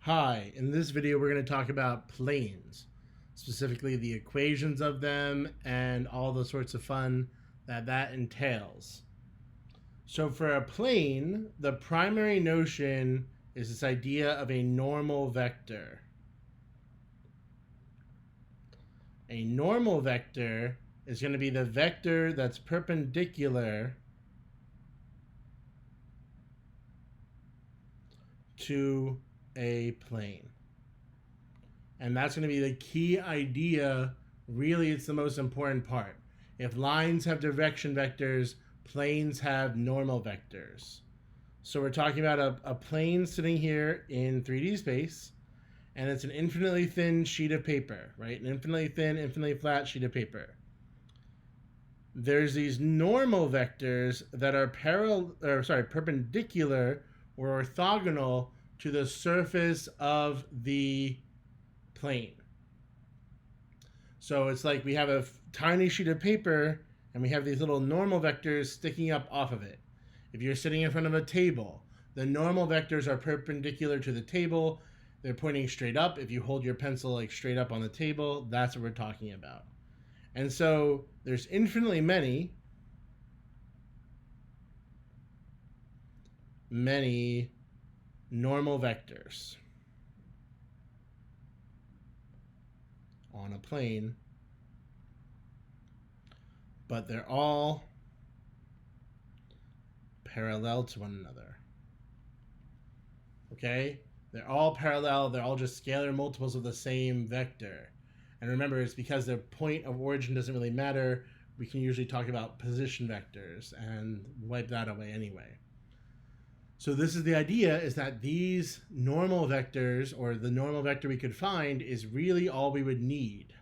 Hi, in this video we're going to talk about planes, specifically the equations of them and all the sorts of fun that entails. So for a plane, the primary notion is this idea of a normal vector. A normal vector is going to be the vector that's perpendicular to a plane. And that's going to be the key idea. Really, it's the most important part. If lines have direction vectors, planes have normal vectors. So we're talking about a plane sitting here in 3D space, and it's an infinitely thin sheet of paper, right? An infinitely thin, infinitely flat sheet of paper. There's these normal vectors that are perpendicular or orthogonal to the surface of the plane. So it's like we have a tiny sheet of paper and we have these little normal vectors sticking up off of it. If you're sitting in front of a table, the normal vectors are perpendicular to the table. They're pointing straight up. If you hold your pencil like straight up on the table, that's what we're talking about. And so there's infinitely many normal vectors on a plane, but they're all parallel to one another. Okay? They're all parallel. They're all just scalar multiples of the same vector. And remember, it's because the point of origin doesn't really matter. We can usually talk about position vectors and wipe that away anyway. So this is the idea, is that these normal vectors, or the normal vector we could find, is really all we would need.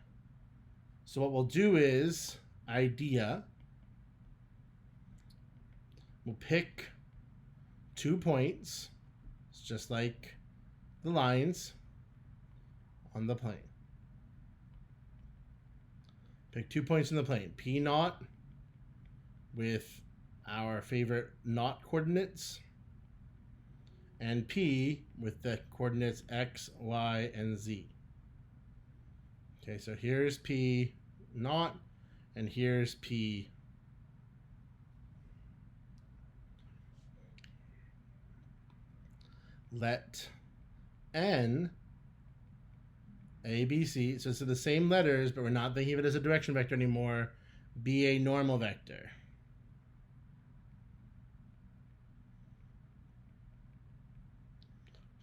So what we'll do is, we'll pick 2 points. It's just like the lines on the plane. Pick 2 points in the plane. P naught with our favorite naught coordinates, and P with the coordinates X, Y, and Z. Okay, so here's P naught, and here's P. Let N, A, B, C, so it's the same letters, but we're not thinking of it as a direction vector anymore, be a normal vector.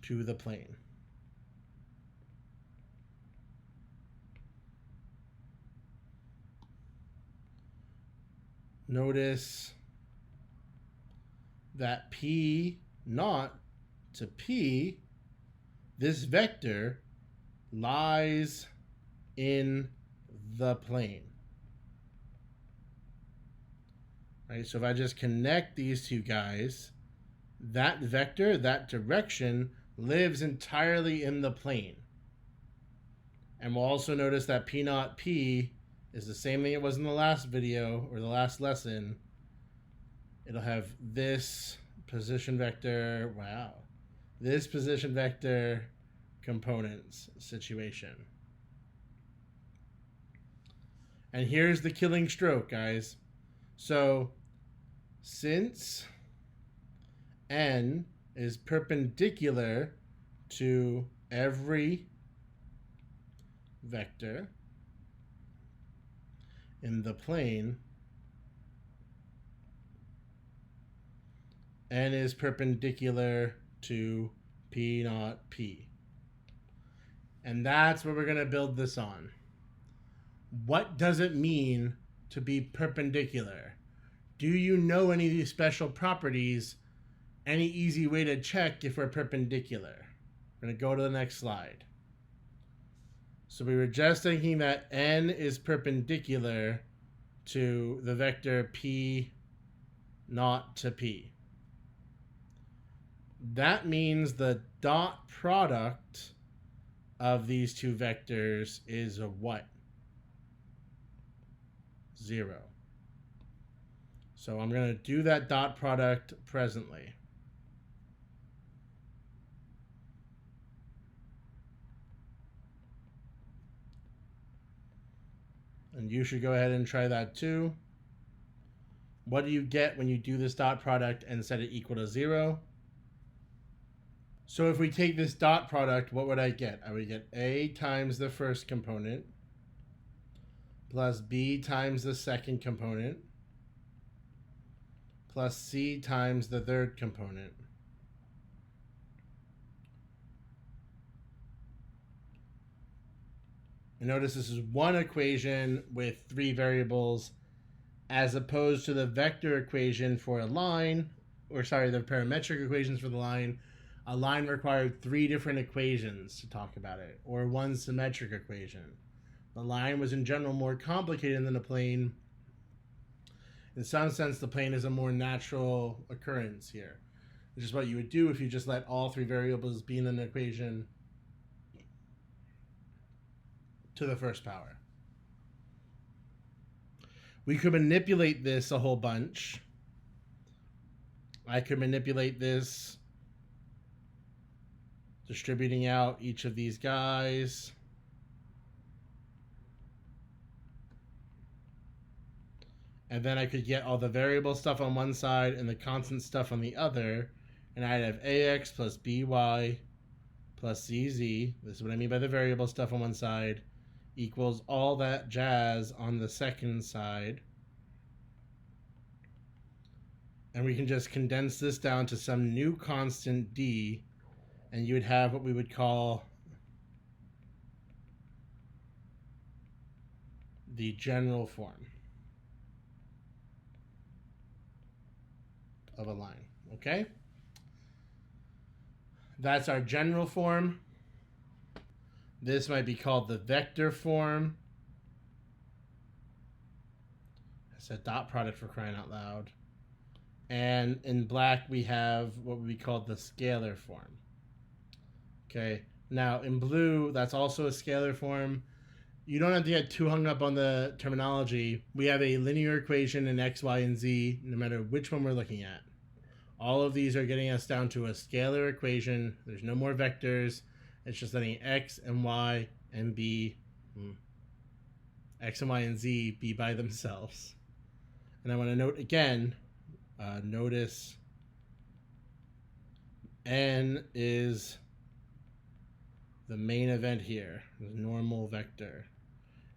To the plane. Notice that P naught to P, this vector lies in the plane. Right? So if I just connect these two guys, that vector, that direction, lives entirely in the plane. And we'll also notice that P naught P is the same thing it was in the last video or the last lesson. It'll have this position vector, this position vector components situation. And here's the killing stroke, guys. So since N is perpendicular to every vector in the plane, N is perpendicular to P naught P. And that's what we're going to build this on. What does it mean to be perpendicular? Do you know any of these special properties? Any easy way to check if we're perpendicular? We're going to go to the next slide. So we were just thinking that N is perpendicular to the vector P naught to P. That means the dot product of these two vectors is a what? 0. So I'm going to do that dot product presently. And you should go ahead and try that too. What do you get when you do this dot product and set it equal to 0? So if we take this dot product, what would I get? I would get A times the first component plus B times the second component plus C times the third component. And notice this is one equation with 3 variables as opposed to the vector equation for a line, or sorry, the parametric equations for the line. A line required 3 different equations to talk about it, or one symmetric equation. The line was in general more complicated than a plane. In some sense, the plane is a more natural occurrence here, which is what you would do if you just let all 3 variables be in an equation to the first power. We could manipulate this a whole bunch. I could manipulate this distributing out each of these guys. And then I could get all the variable stuff on one side and the constant stuff on the other. And I'd have ax plus by plus cz, this is what I mean by the variable stuff on one side, equals all that jazz on the second side. And we can just condense this down to some new constant d, and you would have what we would call the general form of a line, okay? That's our general form. This might be called the vector form. It's a dot product for crying out loud. And in black, we have what would be called the scalar form. Okay, now in blue, that's also a scalar form. You don't have to get too hung up on the terminology. We have a linear equation in x, y, and z, no matter which one we're looking at. All of these are getting us down to a scalar equation. There's no more vectors. It's just letting x and y and b, x and y and z be by themselves. And I want to note again, notice n is the main event here, the normal vector.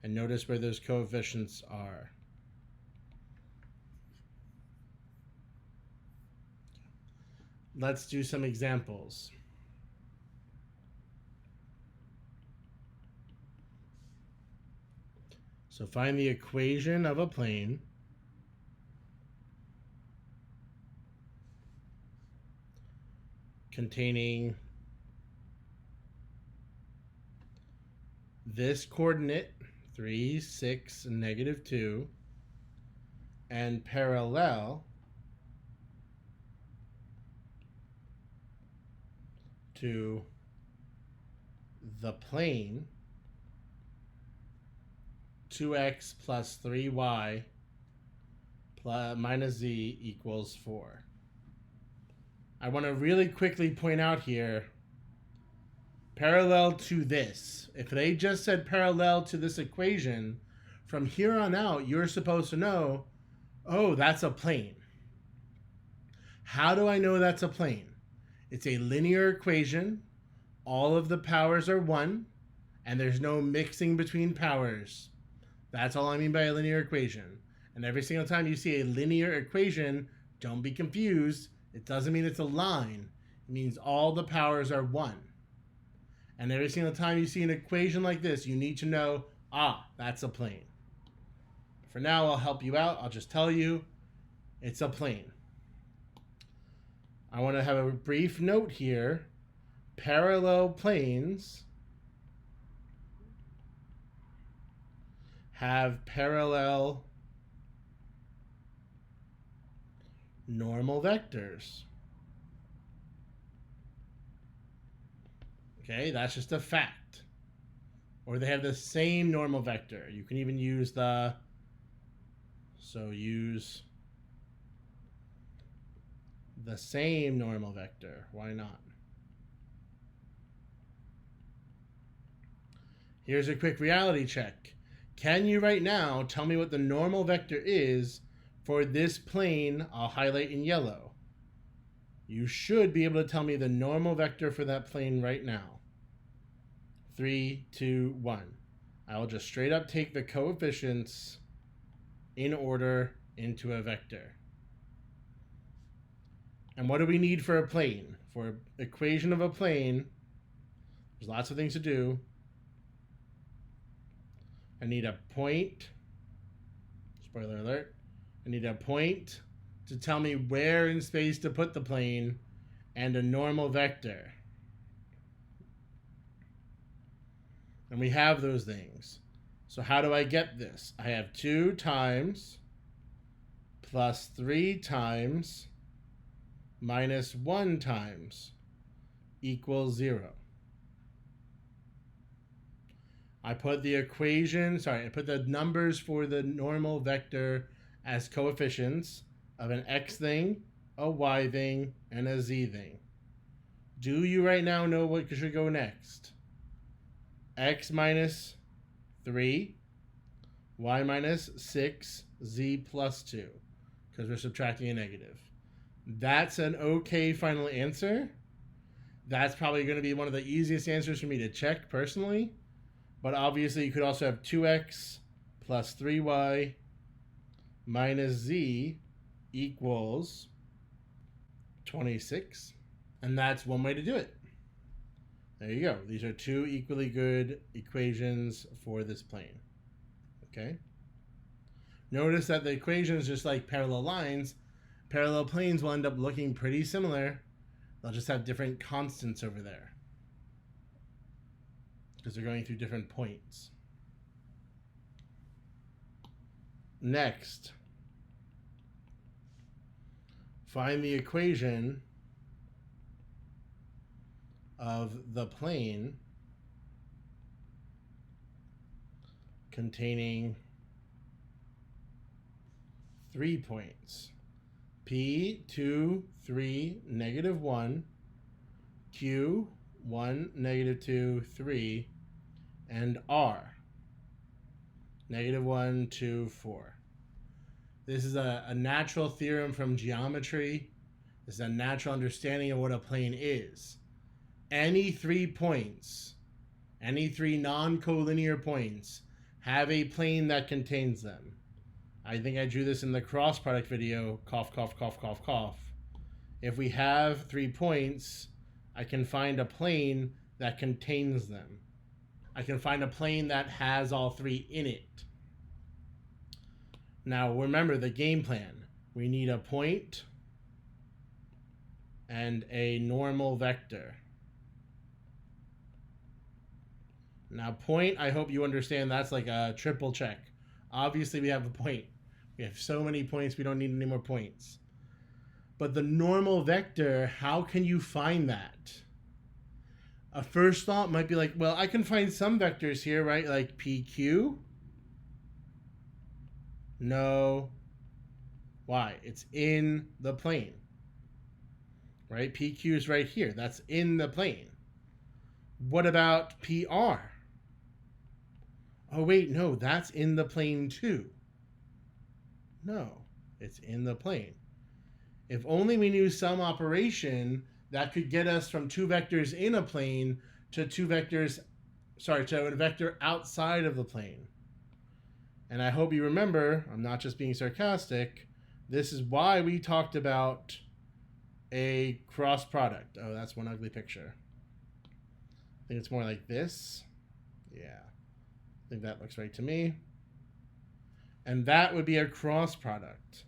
And notice where those coefficients are. Let's do some examples. So find the equation of a plane containing this coordinate, 3, 6, and -2, and parallel to the plane 2x plus 3y plus minus z equals 4. I want to really quickly point out here, parallel to this. If they just said parallel to this equation, from here on out, you're supposed to know, oh, that's a plane. How do I know that's a plane? It's a linear equation. All of the powers are 1, and there's no mixing between powers. That's all I mean by a linear equation. And every single time you see a linear equation, don't be confused. It doesn't mean it's a line. It means all the powers are 1. And every single time you see an equation like this, you need to know, that's a plane. For now, I'll help you out. I'll just tell you, it's a plane. I want to have a brief note here. Parallel planes have parallel normal vectors. Okay, that's just a fact. Or they have the same normal vector. You can even use use the same normal vector. Why not? Here's a quick reality check. Can you right now tell me what the normal vector is for this plane I'll highlight in yellow? You should be able to tell me the normal vector for that plane right now. 3, 2, 1. I will just straight up take the coefficients in order into a vector. And what do we need for a plane? For an equation of a plane, there's lots of things to do. I need a point. Spoiler alert. I need a point to tell me where in space to put the plane and a normal vector. And we have those things. So how do I get this? I have 2 times plus 3 times minus 1 times equals 0. I put the numbers for the normal vector as coefficients of an x thing, a y thing, and a z thing. Do you right now know what should go next? X minus 3, y minus 6, z plus 2, because we're subtracting a negative. That's an okay final answer. That's probably going to be one of the easiest answers for me to check personally. But obviously you could also have 2x plus 3y minus z equals 26. And that's one way to do it. There you go. These are 2 equally good equations for this plane. Okay? Notice that the equations, just like parallel lines, parallel planes will end up looking pretty similar. They'll just have different constants over there, because they're going through different points. Next, find the equation of the plane containing 3 points. P, 2, 3, negative 1, Q, 1, negative 2, 3, and R, negative 1, 2, 4. This is a natural theorem from geometry. This is a natural understanding of what a plane is. Any 3 points, any 3 non-collinear points, have a plane that contains them. I think I drew this in the cross product video, cough, cough, cough, cough, cough. If we have 3 points, I can find a plane that contains them. I can find a plane that has all 3 in it. Now remember the game plan. We need a point and a normal vector. Now point, I hope you understand that's like a triple check. Obviously we have a point. We have so many points, we don't need any more points. But the normal vector, how can you find that? A first thought might be like, well, I can find some vectors here, right? Like PQ. No. Why? It's in the plane. Right? PQ is right here. That's in the plane. What about PR? Oh, wait, no, that's in the plane too. No, it's in the plane. If only we knew some operation that could get us from 2 vectors in a plane to to a vector outside of the plane. And I hope you remember, I'm not just being sarcastic, this is why we talked about a cross product. Oh, that's one ugly picture. I think it's more like this. Yeah. I think that looks right to me. And that would be a cross product.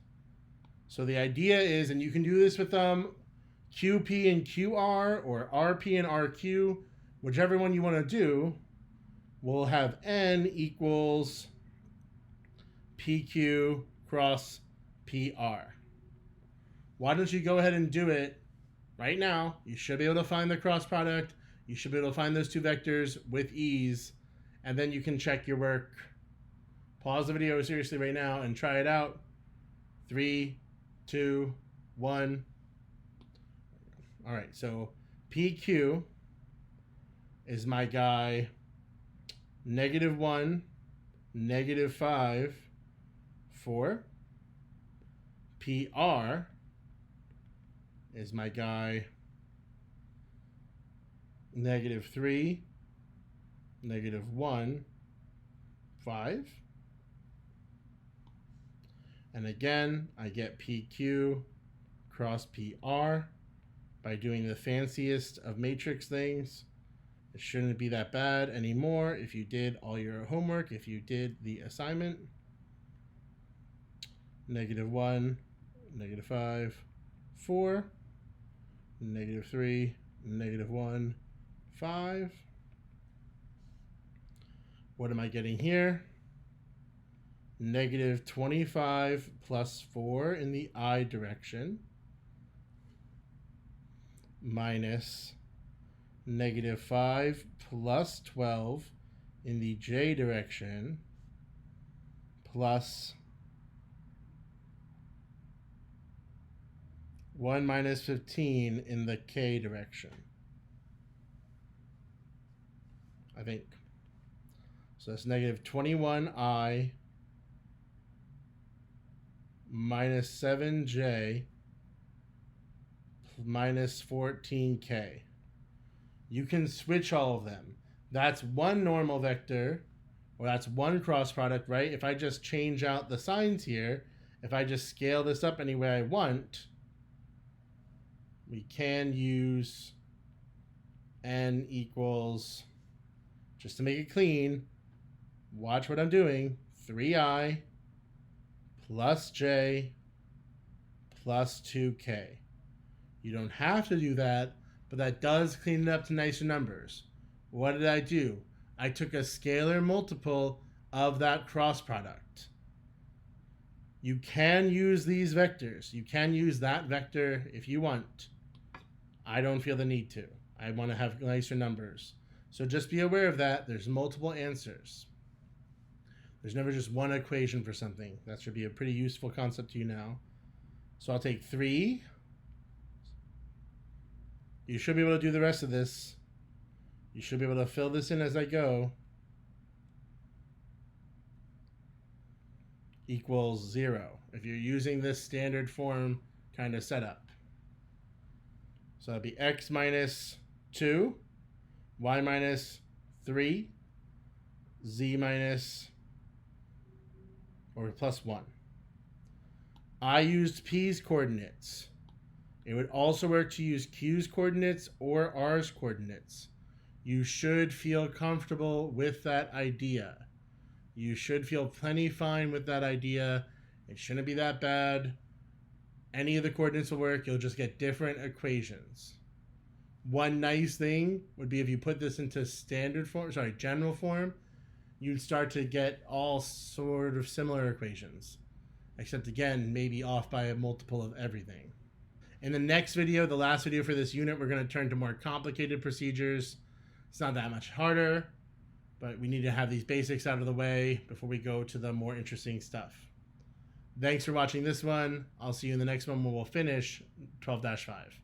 So the idea is, and you can do this with QP and QR or RP and RQ, whichever one you want to do, we'll have N equals PQ cross PR. Why don't you go ahead and do it right now? You should be able to find the cross product. You should be able to find those 2 vectors with ease, and then you can check your work. Pause the video seriously right now and try it out. 3, 2, 1. All right, so PQ is my guy, -1, -5 for PR is my guy -3, -1, 5. And again, I get PQ cross PR by doing the fanciest of matrix things. It shouldn't be that bad anymore if you did all your homework, if you did the assignment. -1, -5, 4, -3, -1, 5. What am I getting here? -25 plus 4 in the I direction minus -5 plus 12 in the J direction plus 1 minus 15 in the K direction, I think. So that's -21I minus 7J minus 14K. You can switch all of them. That's one normal vector, or that's one cross product, right? If I just change out the signs here, if I just scale this up any way I want, we can use n equals, just to make it clean, watch what I'm doing, 3I plus J plus 2K. You don't have to do that, but that does clean it up to nicer numbers. What did I do? I took a scalar multiple of that cross product. You can use these vectors. You can use that vector if you want. I don't feel the need to. I want to have nicer numbers. So just be aware of that. There's multiple answers. There's never just one equation for something. That should be a pretty useful concept to you now. So I'll take 3. You should be able to do the rest of this. You should be able to fill this in as I go. Equals 0. If you're using this standard form kind of setup. So that'd be x minus 2, y minus 3, z minus, or plus 1. I used P's coordinates. It would also work to use Q's coordinates or R's coordinates. You should feel comfortable with that idea. You should feel plenty fine with that idea. It shouldn't be that bad. Any of the coordinates will work. You'll just get different equations. One nice thing would be if you put this into general form, you'd start to get all sort of similar equations. Except again, maybe off by a multiple of everything. In the next video, the last video for this unit, we're going to turn to more complicated procedures. It's not that much harder, but we need to have these basics out of the way before we go to the more interesting stuff. Thanks for watching this one. I'll see you in the next one where we'll finish 12-5.